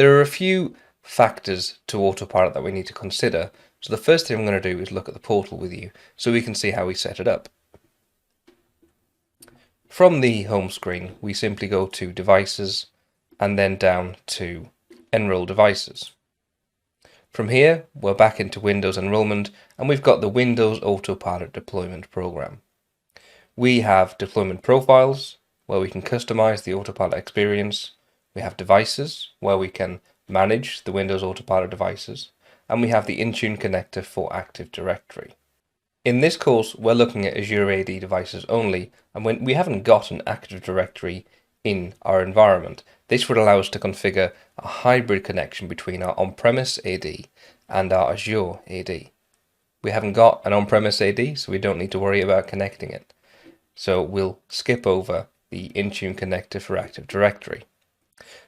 There are a few factors to Autopilot that we need to consider. So the first thing I'm going to do is look at the portal with you so we can see how we set it up. From the home screen, we simply go to Devices and then down to Enroll Devices. From here, we're back into Windows Enrollment and we've got the Windows Autopilot Deployment Program. We have Deployment Profiles, where we can customize the Autopilot experience. We have Devices, where we can manage the Windows Autopilot devices. And we have the Intune connector for Active Directory. In this course, we're looking at Azure AD devices only, and when we haven't got an Active Directory in our environment. This would allow us to configure a hybrid connection between our on-premise AD and our Azure AD. We haven't got an on-premise AD, so we don't need to worry about connecting it. So we'll skip over the Intune connector for Active Directory.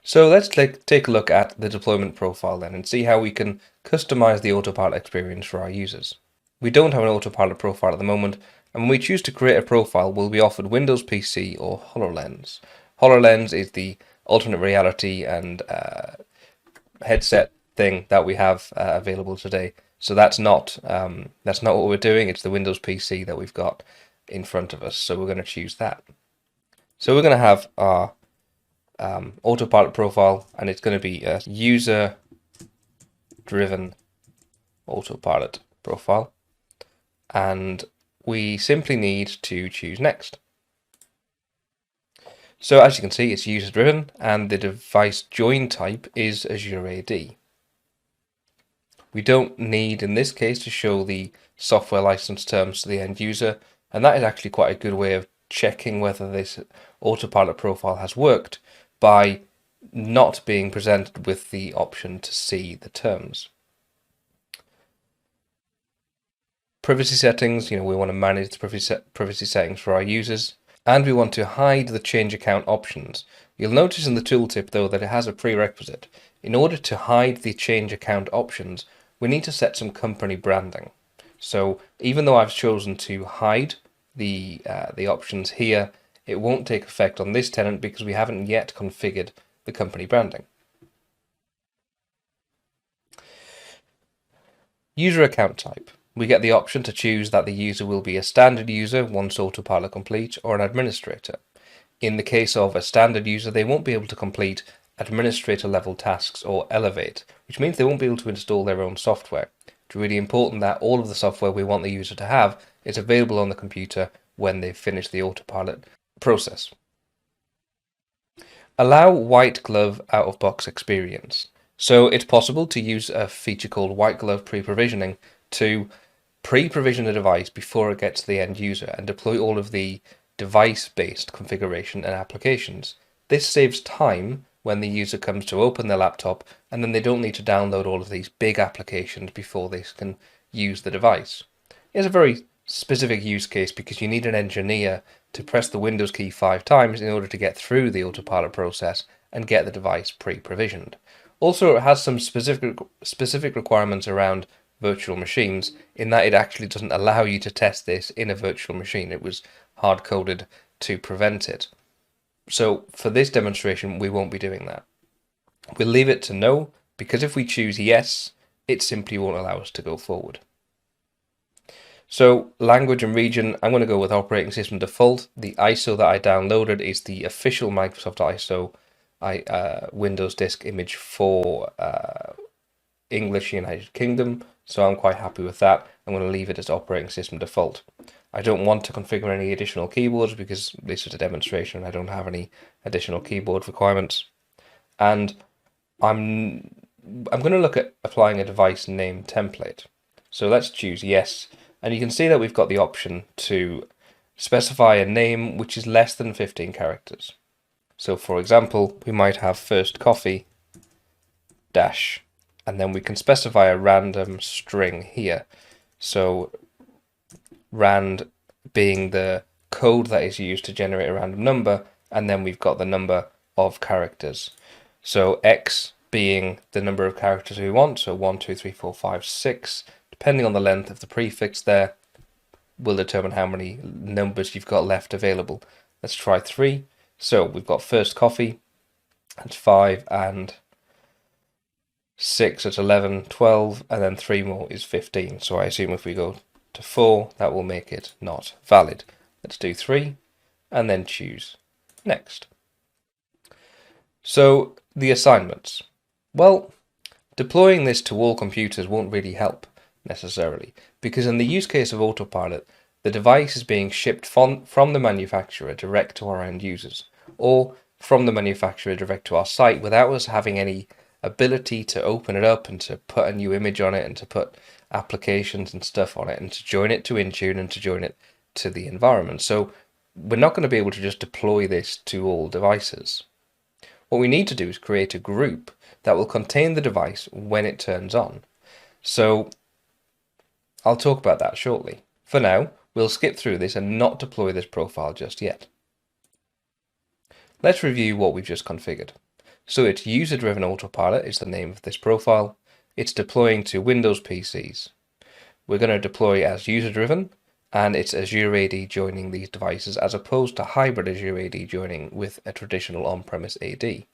So let's take a look at the deployment profile then and see how we can customize the Autopilot experience for our users. We don't have an Autopilot profile at the moment, and when we choose to create a profile, we'll be offered Windows PC or HoloLens. HoloLens is the alternate reality and headset thing that we have available today. So that's not what we're doing. It's the Windows PC that we've got in front of us. So we're going to choose that. So we're going to have our Autopilot profile, and it's going to be a user-driven Autopilot profile. And we simply need to choose next. So as you can see, it's user driven and the device join type is Azure AD. We don't need in this case to show the software license terms to the end user, and that is actually quite a good way of checking whether this Autopilot profile has worked by not being presented with the option to see the terms. Privacy settings, we want to manage the privacy settings for our users, and we want to hide the change account options. You'll notice in the tooltip though that it has a prerequisite. In order to hide the change account options, we need to set some company branding. So even though I've chosen to hide the options here, it won't take effect on this tenant because we haven't yet configured the company branding. User account type. We get the option to choose that the user will be a standard user once Autopilot complete or an administrator. In the case of a standard user, they won't be able to complete administrator level tasks or elevate, which means they won't be able to install their own software. It's really important that all of the software we want the user to have is available on the computer when they've finished the Autopilot process. Allow white glove out-of-box experience. So it's possible to use a feature called white glove pre-provisioning to pre-provision a device before it gets to the end user and deploy all of the device-based configuration and applications. This saves time when the user comes to open their laptop, and then they don't need to download all of these big applications before they can use the device. It's a very specific use case because you need an engineer to press the Windows key 5 times in order to get through the Autopilot process and get the device pre-provisioned. Also, it has some specific requirements around virtual machines in that it actually doesn't allow you to test this in a virtual machine. It was hard-coded to prevent it. So for this demonstration, we won't be doing that. We'll leave it to no, because if we choose yes, it simply won't allow us to go forward. So language and region, I'm going to go with operating system default. The ISO that I downloaded is the official Microsoft ISO Windows disk image for English United Kingdom. So I'm quite happy with that. I'm going to leave it as operating system default. I don't want to configure any additional keyboards because this is a demonstration and I don't have any additional keyboard requirements. And I'm going to look at applying a device name template. So let's choose yes. And you can see that we've got the option to specify a name which is less than 15 characters. So for example, we might have first coffee dash, and then we can specify a random string here. So rand being the code that is used to generate a random number, and then we've got the number of characters. So x being the number of characters we want, so 1, 2, 3, 4, 5, 6. Depending on the length of the prefix there, will determine how many numbers you've got left available. Let's try 3. So we've got first coffee, that's 5, and 6 at 11, 12, and then 3 more is 15. So I assume if we go to 4, that will make it not valid. Let's do 3, and then choose next. So the assignments. Well, deploying this to all computers won't really help necessarily, because in the use case of Autopilot, the device is being shipped from the manufacturer direct to our end users, or from the manufacturer direct to our site without us having any ability to open it up and to put a new image on it and to put applications and stuff on it and to join it to Intune and to join it to the environment. So we're not going to be able to just deploy this to all devices. What we need to do is create a group that will contain the device when it turns on. So I'll talk about that shortly. For now, we'll skip through this and not deploy this profile just yet. Let's review what we've just configured. So it's user-driven autopilot is the name of this profile. It's deploying to Windows PCs. We're going to deploy as user-driven, and it's Azure AD joining these devices as opposed to hybrid Azure AD joining with a traditional on-premise AD.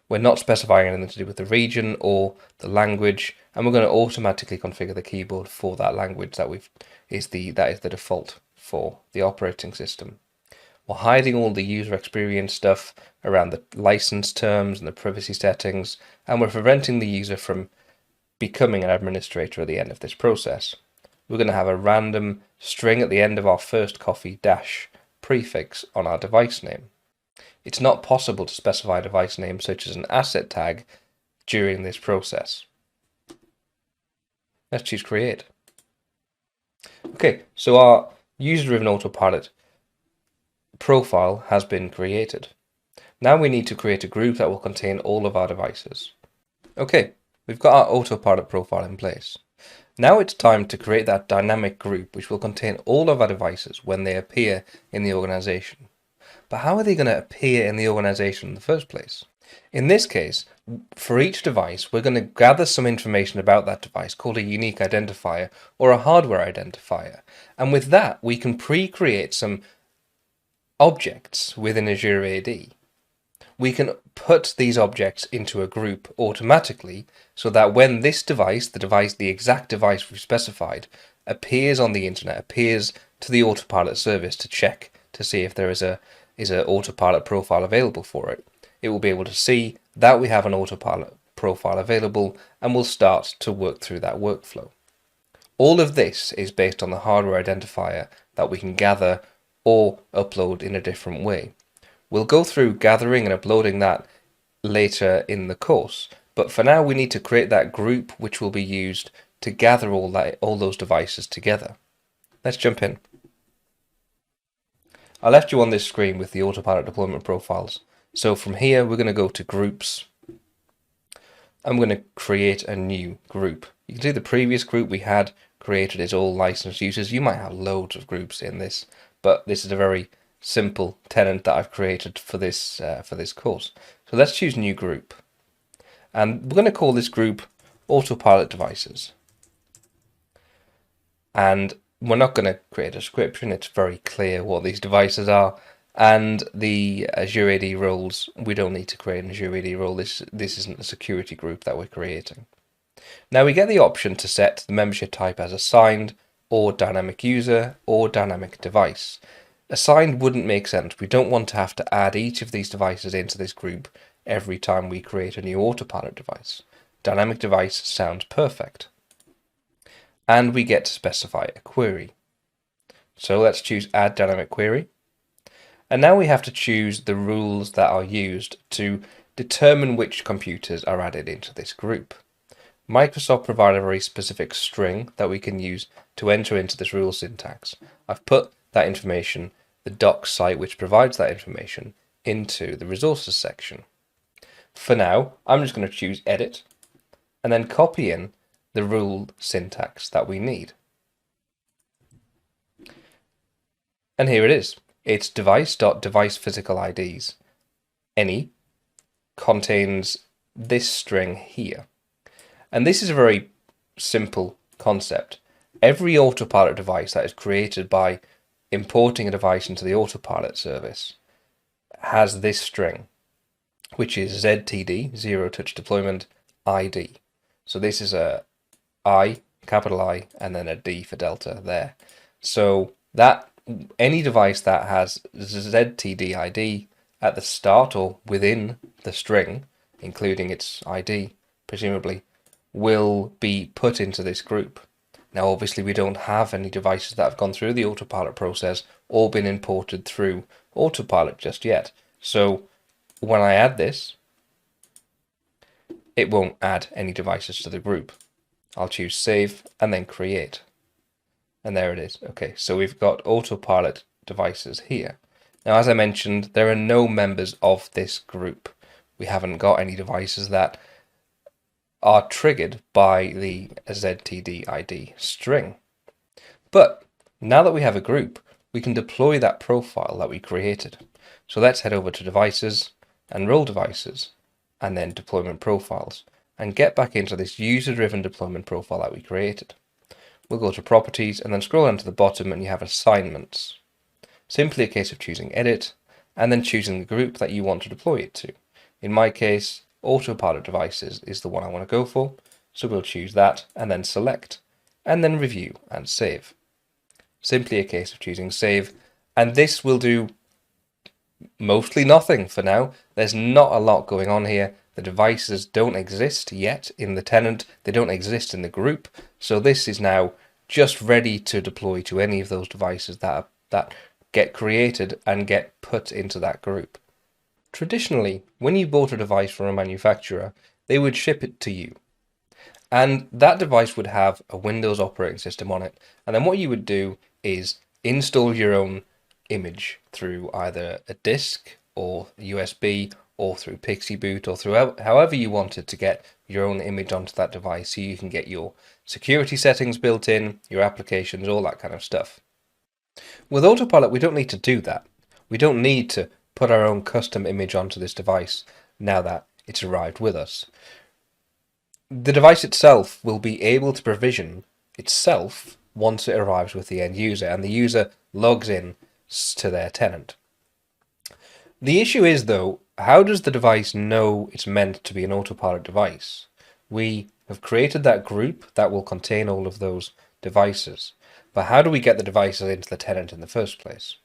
We're not specifying anything to do with the region or the language, and we're going to automatically configure the keyboard for that language that is the default for the operating system. We're hiding all the user experience stuff around the license terms and the privacy settings, and we're preventing the user from becoming an administrator at the end of this process. We're going to have a random string at the end of our first coffee dash prefix on our device name. It's not possible to specify a device name such as an asset tag during this process. Let's choose create. Okay, so our user-driven autopilot profile has been created. Now we need to create a group that will contain all of our devices. Okay, we've got our autopilot profile in place. Now it's time to create that dynamic group which will contain all of our devices when they appear in the organization. But how are they going to appear in the organization in the first place? In this case, for each device, we're going to gather some information about that device called a unique identifier or a hardware identifier. And with that, we can pre-create some objects within Azure AD. We can put these objects into a group automatically so that when this device, the exact device we've specified, appears on the internet, appears to the autopilot service to check to see if there is an autopilot profile available for it, it will be able to see that we have an autopilot profile available and will start to work through that workflow. All of this is based on the hardware identifier that we can gather or upload in a different way. We'll go through gathering and uploading that later in the course, but for now we need to create that group which will be used to gather all those devices together. Let's jump in. I left you on this screen with the autopilot deployment profiles. So from here we're going to go to groups. I'm going to create a new group. You can see the previous group we had created is all licensed users. You might have loads of groups in this, but this is a very simple tenant that I've created for this course. So let's choose new group, and we're going to call this group autopilot devices. And we're not going to create a description. It's very clear what these devices are, and the Azure AD roles. We don't need to create an Azure AD role. This isn't a security group that we're creating. Now we get the option to set the membership type as assigned, or dynamic user, or dynamic device. Assigned wouldn't make sense. We don't want to have to add each of these devices into this group every time we create a new autopilot device. Dynamic device sounds perfect. And we get to specify a query. So let's choose add dynamic query. And now we have to choose the rules that are used to determine which computers are added into this group. Microsoft provided a very specific string that we can use to enter into this rule syntax. I've put that information, the docs site which provides that information, into the resources section. For now, I'm just going to choose edit and then copy in the rule syntax that we need. And here it is. It's device.device physical IDs. Any contains this string here. And this is a very simple concept. Every autopilot device that is created by importing a device into the autopilot service has this string, which is ZTD, zero touch deployment, ID. So this is a I, capital I, and then a D for Delta there. So that any device that has ZTD ID at the start or within the string, including its ID, presumably, will be put into this group. Now, obviously, we don't have any devices that have gone through the Autopilot process or been imported through Autopilot just yet. So when I add this, it won't add any devices to the group. I'll choose Save and then Create. And there it is. Okay, so we've got Autopilot devices here. Now, as I mentioned, there are no members of this group. We haven't got any devices that are triggered by the ZTD ID string. But now that we have a group, we can deploy that profile that we created. So let's head over to Devices, Enroll Devices, and then Deployment Profiles, and get back into this user-driven deployment profile that we created. We'll go to Properties and then scroll down to the bottom and you have Assignments. Simply a case of choosing Edit and then choosing the group that you want to deploy it to. In my case, Autopilot Devices is the one I want to go for, so we'll choose that and then Select, and then Review and Save. Simply a case of choosing Save, and this will do mostly nothing for now. There's not a lot going on here. The devices don't exist yet in the tenant, they don't exist in the group, so this is now just ready to deploy to any of those devices that get created and get put into that group. Traditionally, when you bought a device from a manufacturer, they would ship it to you. And that device would have a Windows operating system on it. And then what you would do is install your own image through either a disk or USB or through Pixie Boot or through however you wanted to get your own image onto that device so you can get your security settings built in, your applications, all that kind of stuff. With Autopilot, we don't need to do that. We don't need to put our own custom image onto this device now that it's arrived with us. The device itself will be able to provision itself once it arrives with the end user and the user logs in to their tenant. The issue is, though, how does the device know it's meant to be an Autopilot device? We have created that group that will contain all of those devices, but how do we get the devices into the tenant in the first place?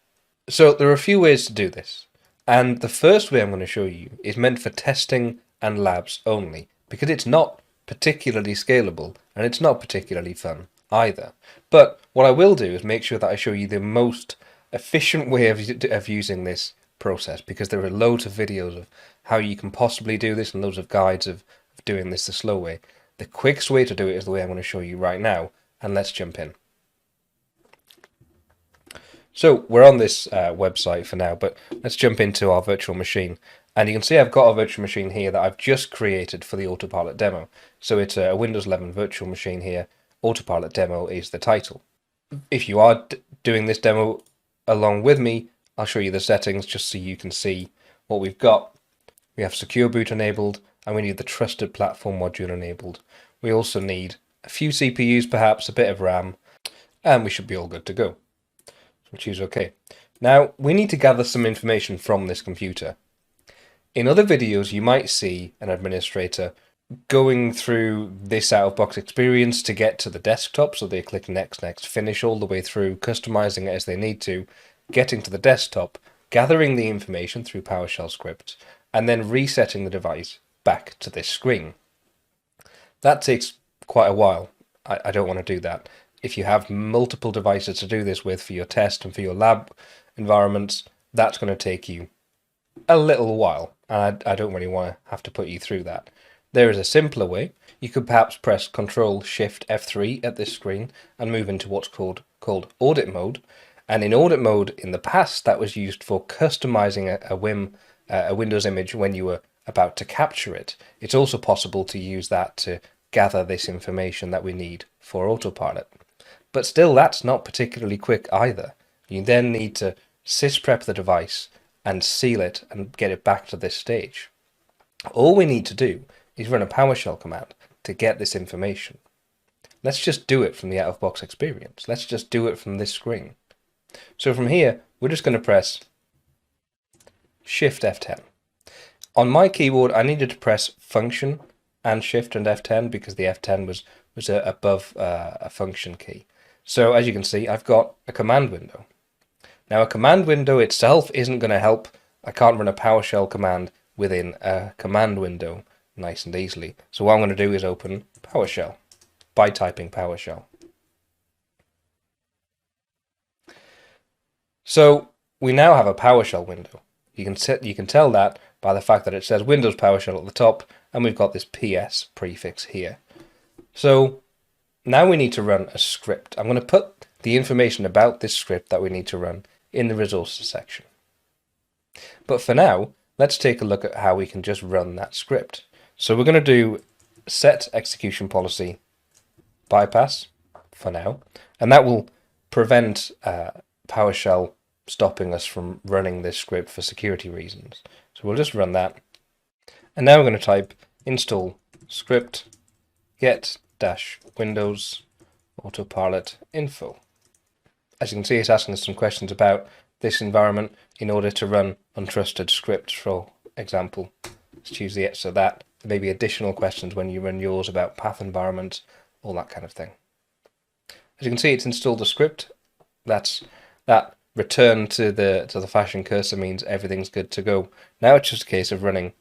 So there are a few ways to do this, and the first way I'm going to show you is meant for testing and labs only, because it's not particularly scalable and it's not particularly fun either. But what I will do is make sure that I show you the most efficient way of using this process, because there are loads of videos of how you can possibly do this and loads of guides of doing this the slow way. The quickest way to do it is the way I'm going to show you right now, and let's jump in. So we're on this website for now, but let's jump into our virtual machine. And you can see I've got a virtual machine here that I've just created for the Autopilot demo. So it's a Windows 11 virtual machine here. Autopilot demo is the title. If you are doing this demo along with me, I'll show you the settings just so you can see what we've got. We have Secure Boot enabled, and we need the Trusted Platform module enabled. We also need a few CPUs, perhaps a bit of RAM, and we should be all good to go. So we'll choose OK. Now, we need to gather some information from this computer. In other videos, you might see an administrator going through this out-of-box experience to get to the desktop, so they click Next, Next, Finish all the way through, customizing it as they need to, getting to the desktop, gathering the information through PowerShell scripts, and then resetting the device back to this screen. That takes quite a while. I don't want to do that. If you have multiple devices to do this with for your test and for your lab environments, that's going to take you a little while, and I don't really want to have to put you through that. There is a simpler way. You could perhaps press Ctrl-Shift-F3 at this screen and move into what's called audit mode. And in audit mode, in the past, that was used for customizing a Windows image when you were about to capture it. It's also possible to use that to gather this information that we need for Autopilot. But still, that's not particularly quick either. You then need to sysprep the device and seal it and get it back to this stage. All we need to do is run a PowerShell command to get this information. Let's just do it from the out-of-box experience. Let's just do it from this screen. So from here, we're just going to press Shift F10. On my keyboard, I needed to press Function and Shift and F10 because the F10 was above a function key. So as you can see, I've got a command window. Now a command window itself isn't going to help. I can't run a PowerShell command within a command window nice and easily. So what I'm going to do is open PowerShell by typing PowerShell. So we now have a PowerShell window. You can tell that by the fact that it says Windows PowerShell at the top, and we've got this PS prefix here. So now we need to run a script. I'm going to put the information about this script that we need to run in the resources section. But for now, let's take a look at how we can just run that script. So we're going to do set execution policy bypass for now, and that will prevent PowerShell stopping us from running this script for security reasons. So we'll just run that. And now we're going to type install script get-windows autopilot info. As you can see, it's asking us some questions about this environment in order to run untrusted scripts, for example. Let's choose the X of that. There may be additional questions when you run yours about path environments, all that kind of thing. As you can see, it's installed the script. That return to the fashion cursor means everything's good to go. Now it's just a case of running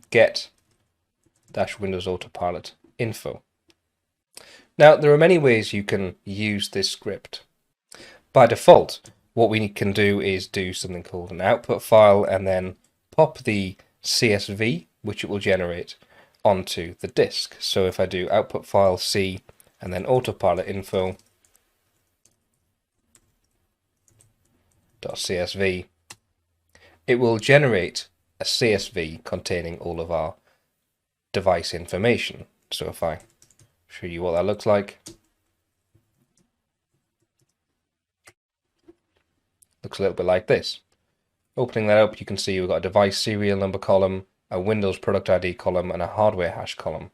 get-windows autopilot info. Now there are many ways you can use this script. By default, what we can do is do something called an output file and then pop the CSV, which it will generate, onto the disk. So if I do output file C and then autopilot info .csv, it will generate a CSV containing all of our device information. So if I show you what that looks like, looks a little bit like this. Opening that up, you can see we've got a device serial number column, a Windows product ID column, and a hardware hash column.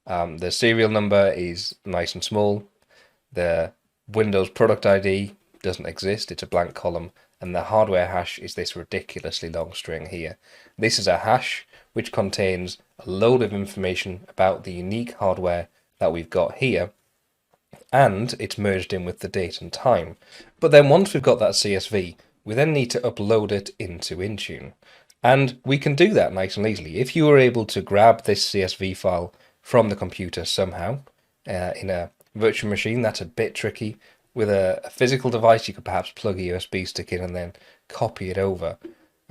The serial number is nice and small. The Windows product ID doesn't exist, it's a blank column, and the hardware hash is this ridiculously long string here. This is a hash which contains a load of information about the unique hardware that we've got here, and it's merged in with the date and time. But then once we've got that CSV, we then need to upload it into Intune. And we can do that nice and easily. If you were able to grab this CSV file from the computer somehow, in a virtual machine, that's a bit tricky. With a physical device, you could perhaps plug a USB stick in and then copy it over.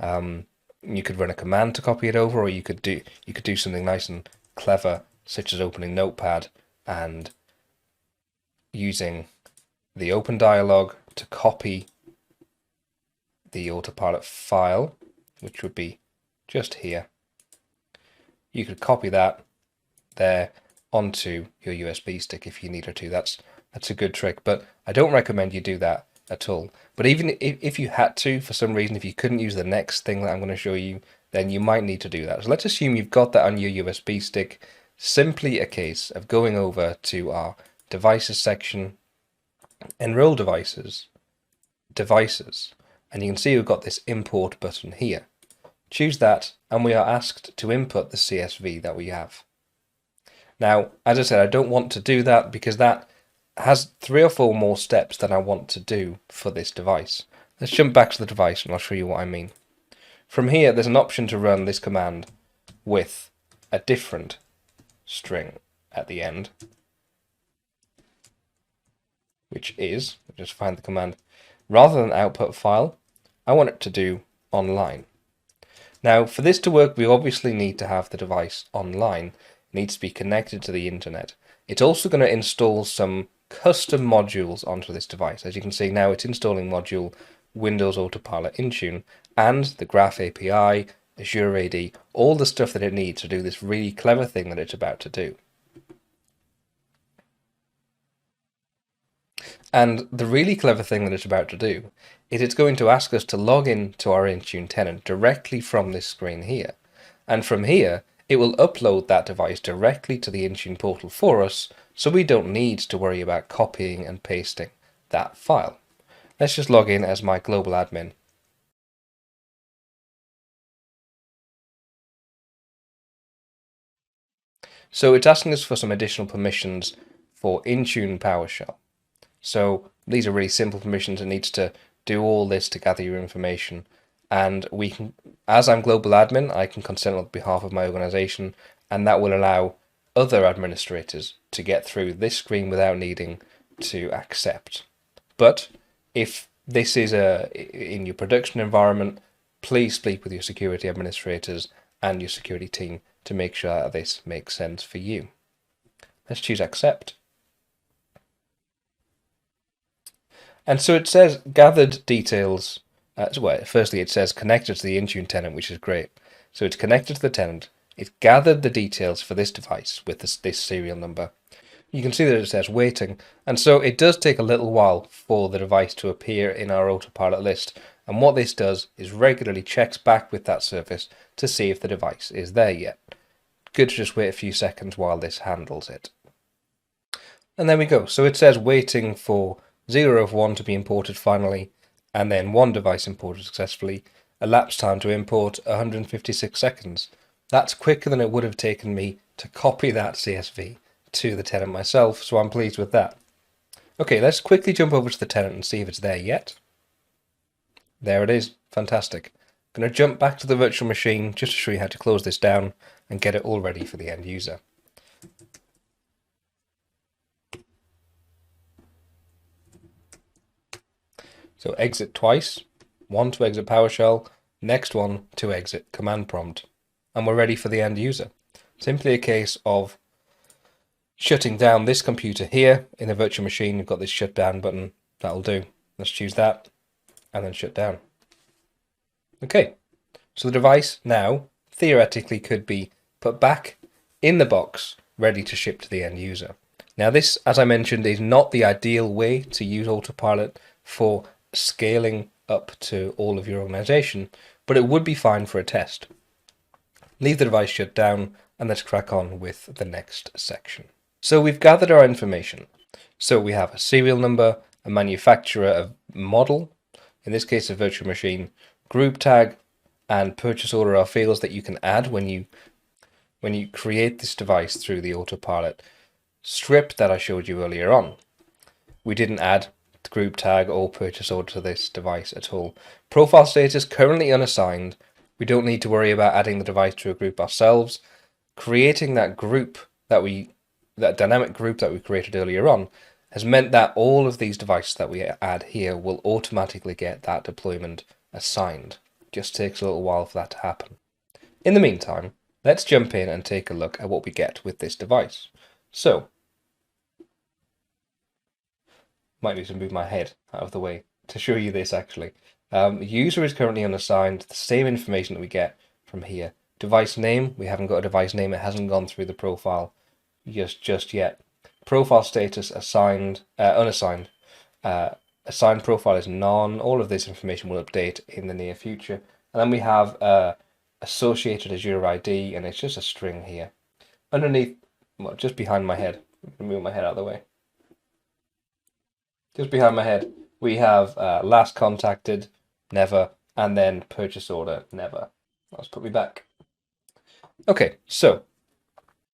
You could run a command to copy it over, or you could do something nice and clever, such as opening Notepad and using the open dialog to copy the autopilot file, which would be just here. You could copy that there onto your USB stick if you needed to. That's a good trick, but I don't recommend you do that at all. But even if you had to, for some reason, if you couldn't use the next thing that I'm going to show you, then you might need to do that. So let's assume you've got that on your USB stick. Simply a case of going over to our devices section, enroll devices, and you can see we've got this import button here. Choose that, and we are asked to input the CSV that we have. Now, as I said, I don't want to do that because that has 3 or 4 more steps that I want to do for this device. Let's jump back to the device and I'll show you what I mean. From here, there's an option to run this command with a different string at the end, which is, just find the command, rather than output file, I want it to do online. Now, for this to work, we obviously need to have the device online. It needs to be connected to the internet. It's also going to install some custom modules onto this device. As you can see now, it's installing module Windows Autopilot Intune and the Graph API, Azure AD, all the stuff that it needs to do this really clever thing that it's about to do. And the really clever thing that it's about to do is it's going to ask us to log in to our Intune tenant directly from this screen here. And from here, it will upload that device directly to the Intune portal for us, so we don't need to worry about copying and pasting that file. Let's just log in as my global admin. So it's asking us for some additional permissions for Intune PowerShell. So these are really simple permissions. It needs to do all this to gather your information. And we can, as I'm global admin, I can consent on behalf of my organization, and that will allow other administrators to get through this screen without needing to accept. But if this is in your production environment, please speak with your security administrators and your security team to make sure that this makes sense for you. Let's choose accept. And so it says gathered details. Well, firstly, it says connected to the Intune tenant, which is great. So it's connected to the tenant. It's gathered the details for this device with this serial number. You can see that it says waiting. And so it does take a little while for the device to appear in our autopilot list. And what this does is regularly checks back with that service to see if the device is there yet. Good to just wait a few seconds while this handles it. And there we go. So it says waiting for 0 of 1 to be imported finally, and then 1 device imported successfully. Elapsed time to import 156 seconds. That's quicker than it would have taken me to copy that CSV to the tenant myself, so I'm pleased with that. Okay, let's quickly jump over to the tenant and see if it's there yet. There it is. Fantastic. I'm going to jump back to the virtual machine just to show you how to close this down and get it all ready for the end user. So exit twice, one to exit PowerShell, next one to exit command prompt, and we're ready for the end user. Simply a case of shutting down this computer here in the virtual machine. We've got this shut down button, that'll do. Let's choose that and then shut down. Okay, so the device now theoretically could be put back in the box, ready to ship to the end user. Now this, as I mentioned, is not the ideal way to use Autopilot for scaling up to all of your organization, but it would be fine for a test. Leave the device shut down and let's crack on with the next section. So we've gathered our information. So we have a serial number, a manufacturer, a model, in this case a virtual machine, group tag, and purchase order are fields that you can add when you create this device through the Autopilot script that I showed you earlier on. We didn't add the group tag or purchase order to this device at all. Profile status currently unassigned. We don't need to worry about adding the device to a group ourselves. Creating that group that dynamic group that we created earlier on has meant that all of these devices that we add here will automatically get that deployment assigned. Just takes a little while for that to happen. In the meantime, let's jump in and take a look at what we get with this device. So, might need to move my head out of the way to show you this actually. User is currently unassigned, the same information that we get from here. Device name, we haven't got a device name, it hasn't gone through the profile just yet. Profile status assigned, unassigned. Assigned profile is none. All of this information will update in the near future. And then we have associated Azure ID, and it's just a string here. Underneath, well, just behind my head, move my head out of the way. Just behind my head, we have last contacted, never, and then purchase order, never. Let's put me back. Okay, so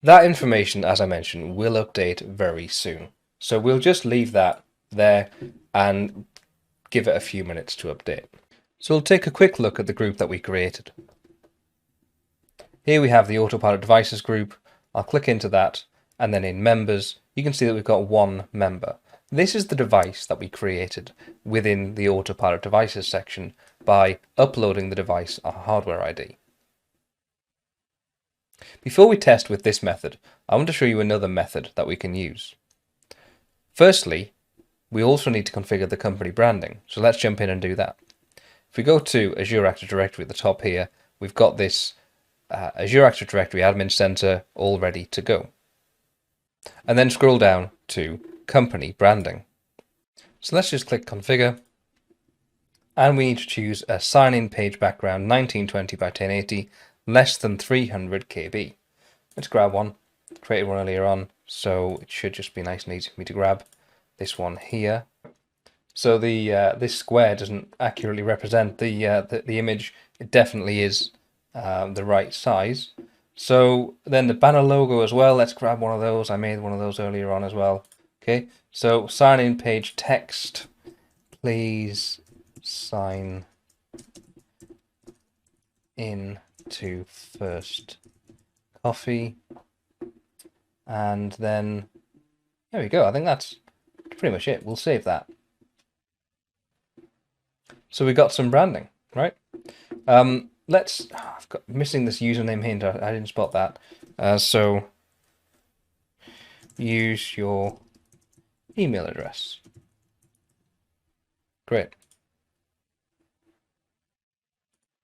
that information, as I mentioned, will update very soon. So we'll just leave that there and give it a few minutes to update. So we'll take a quick look at the group that we created. Here we have the Autopilot Devices group. I'll click into that, and then in Members, you can see that we've got one member. This is the device that we created within the Autopilot Devices section by uploading the device hardware ID. Before we test with this method, I want to show you another method that we can use. Firstly, we also need to configure the company branding, so let's jump in and do that. If we go to Azure Active Directory at the top here, we've got this Azure Active Directory Admin Center all ready to go. And then scroll down to Company Branding. So let's just click Configure, and we need to choose a sign-in page background 1920 by 1080, less than 300 KB. Let's grab one. Created one earlier on, so it should just be nice and easy for me to grab this one here. So the this square doesn't accurately represent the image. It definitely is the right size. So then the banner logo as well, let's grab one of those. I made one of those earlier on as well. Okay, so sign in page text, please sign in to first coffee. And then there we go. I think that's pretty much it. We'll save that. So we got some branding, right? I've got missing this username hint. I didn't spot that. So use your email address. Great.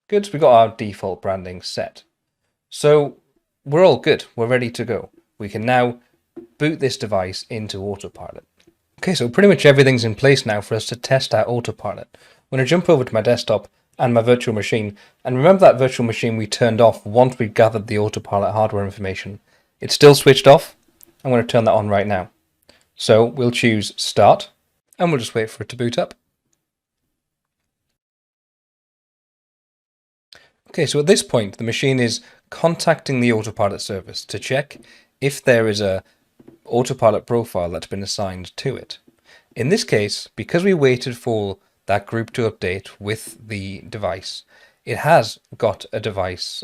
Good. So we got our default branding set. So we're all good. We're ready to go. We can now boot this device into Autopilot. Okay, so pretty much everything's in place now for us to test out Autopilot. I'm going to jump over to my desktop and my virtual machine. And remember that virtual machine we turned off once we gathered the Autopilot hardware information. It's still switched off. I'm going to turn that on right now. So we'll choose Start, and we'll just wait for it to boot up. Okay, so at this point, the machine is contacting the Autopilot service to check if there is a Autopilot profile that's been assigned to it. In this case, because we waited for that group to update with the device, it has got a device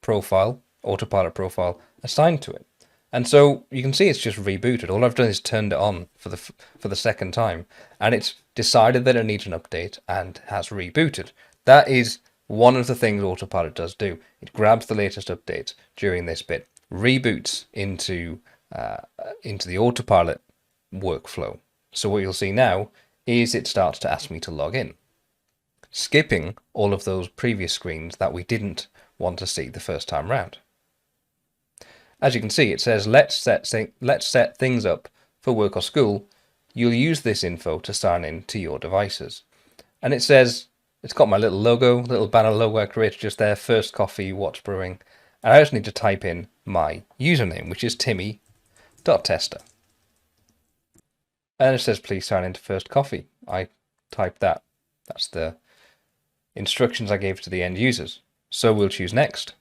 profile, Autopilot profile, assigned to it. And so you can see it's just rebooted. All I've done is turned it on for the second time, and it's decided that it needs an update and has rebooted. That is one of the things Autopilot does do. It grabs the latest update during this bit, reboots into the Autopilot workflow. So what you'll see now is it starts to ask me to log in, skipping all of those previous screens that we didn't want to see the first time round. As you can see, it says, let's set things up for work or school. You'll use this info to sign in to your devices. And it says, it's got my little logo, little banner logo I created just there, first coffee, what's brewing. And I just need to type in my username, which is Timmy.tester. And it says, please sign into first coffee. I typed that. That's the instructions I gave to the end users. So we'll choose next.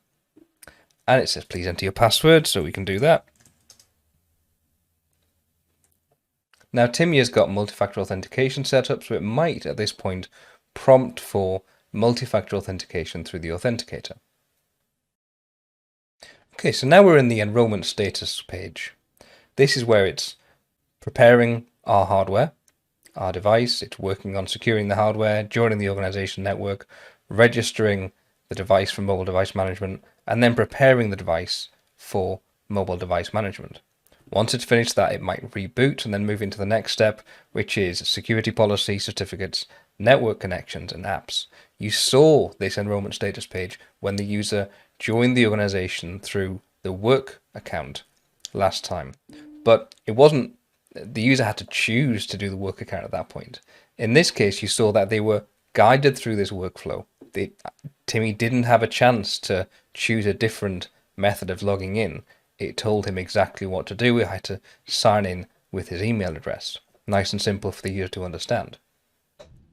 And it says, please enter your password, so we can do that. Now, Timmy has got multi-factor authentication set up, so it might, at this point, prompt for multi-factor authentication through the authenticator. Okay, so now we're in the enrollment status page. This is where it's preparing our hardware, our device. It's working on securing the hardware, joining the organization network, registering the device for mobile device management, and then preparing the device for mobile device management. Once it's finished that, it might reboot and then move into the next step, which is security policy, certificates, network connections, and apps. You saw this enrollment status page when the user joined the organization through the work account last time, but it wasn't, the user had to choose to do the work account at that point. In this case, you saw that they were guided through this workflow. Timmy didn't have a chance to choose a different method of logging in. It told him exactly what to do. He had to sign in with his email address. Nice and simple for the user to understand.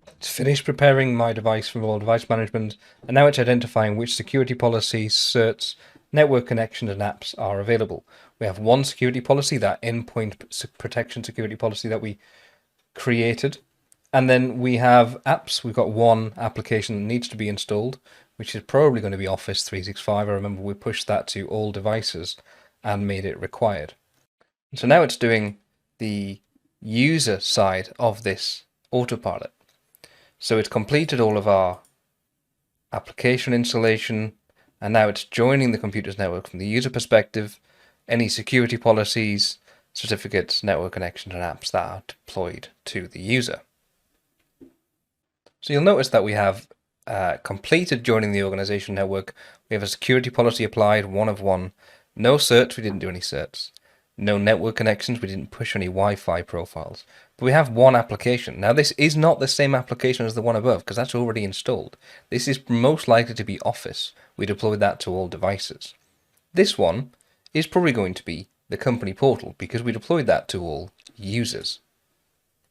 It's finished preparing my device for mobile device management, and now it's identifying which security policies, certs, network connections, and apps are available. We have one security policy, that endpoint protection security policy that we created. And then we have apps. We've got one application that needs to be installed, which is probably going to be Office 365. I remember we pushed that to all devices and made it required. So now it's doing the user side of this Autopilot. So it's completed all of our application installation, and now it's joining the computer's network from the user perspective, any security policies, certificates, network connections, and apps that are deployed to the user. So you'll notice that we have completed joining the organization network. We have a security policy applied, 1 of 1. No certs, we didn't do any certs. No network connections, we didn't push any Wi-Fi profiles. But we have one application. Now this is not the same application as the one above, because that's already installed. This is most likely to be Office. We deployed that to all devices. This one is probably going to be the company portal, because we deployed that to all users.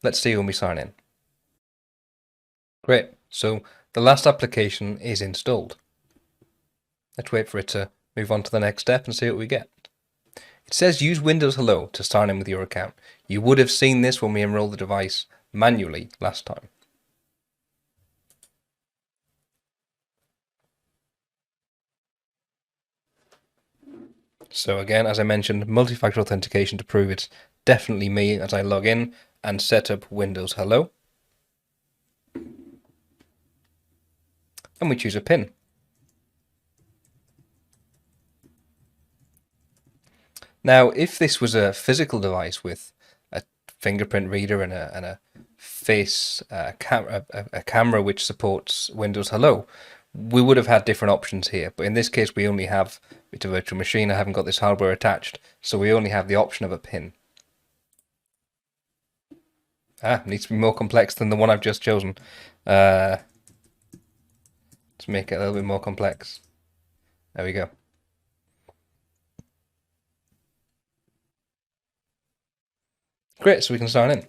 Let's see when we sign in. Great, so the last application is installed. Let's wait for it to move on to the next step and see what we get. It says use Windows Hello to sign in with your account. You would have seen this when we enrolled the device manually last time. So again, as I mentioned, multi-factor authentication to prove it's definitely me as I log in and set up Windows Hello. And we choose a PIN. Now, if this was a physical device with a fingerprint reader and a face camera which supports Windows Hello, we would have had different options here. But in this case, we only have, it's a virtual machine, I haven't got this hardware attached, so we only have the option of a PIN. Needs to be more complex than the one I've just chosen. Let's make it a little bit more complex. There we go. Great, so we can sign in.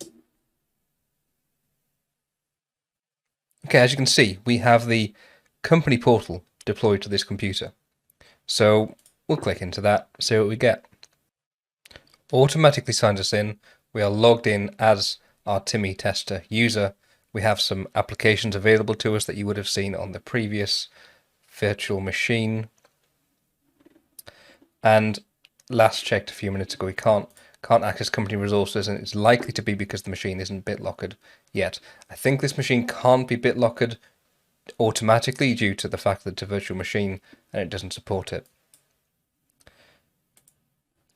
Okay, as you can see, we have the company portal deployed to this computer. So we'll click into that, see what we get. Automatically signs us in. We are logged in as our Timmy Tester user. We have some applications available to us that you would have seen on the previous virtual machine. And last checked a few minutes ago, we can't access company resources, and it's likely to be because the machine isn't BitLocked yet. I think this machine can't be BitLocked automatically due to the fact that it's a virtual machine and it doesn't support it.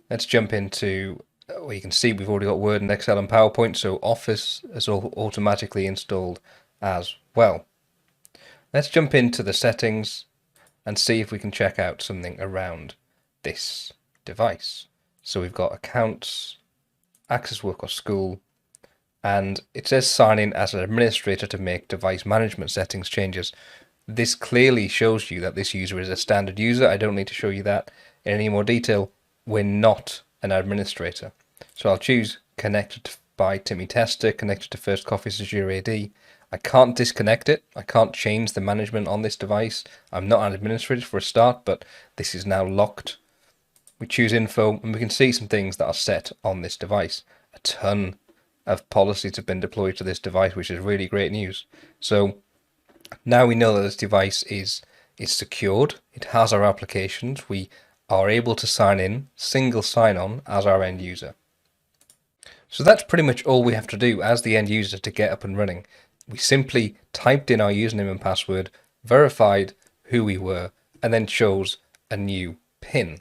Let's jump into, well, you can see we've already got Word and Excel and PowerPoint, so Office is all automatically installed as well. Let's jump into the settings and see if we can check out something around this device. So we've got accounts, access work or school, and it says sign in as an administrator to make device management settings changes. This clearly shows you that this user is a standard user. I don't need to show you that in any more detail. We're not an administrator. So I'll choose connected by Timmy Tester, connected to First Coffee's Azure AD. I can't disconnect it. I can't change the management on this device. I'm not an administrator for a start, but this is now locked. We choose info and we can see some things that are set on this device. A ton of policies have been deployed to this device, which is really great news. So now we know that this device is secured. It has our applications. We are able to sign in, single sign-on as our end user. So that's pretty much all we have to do as the end user to get up and running. We simply typed in our username and password, verified who we were, and then chose a new PIN.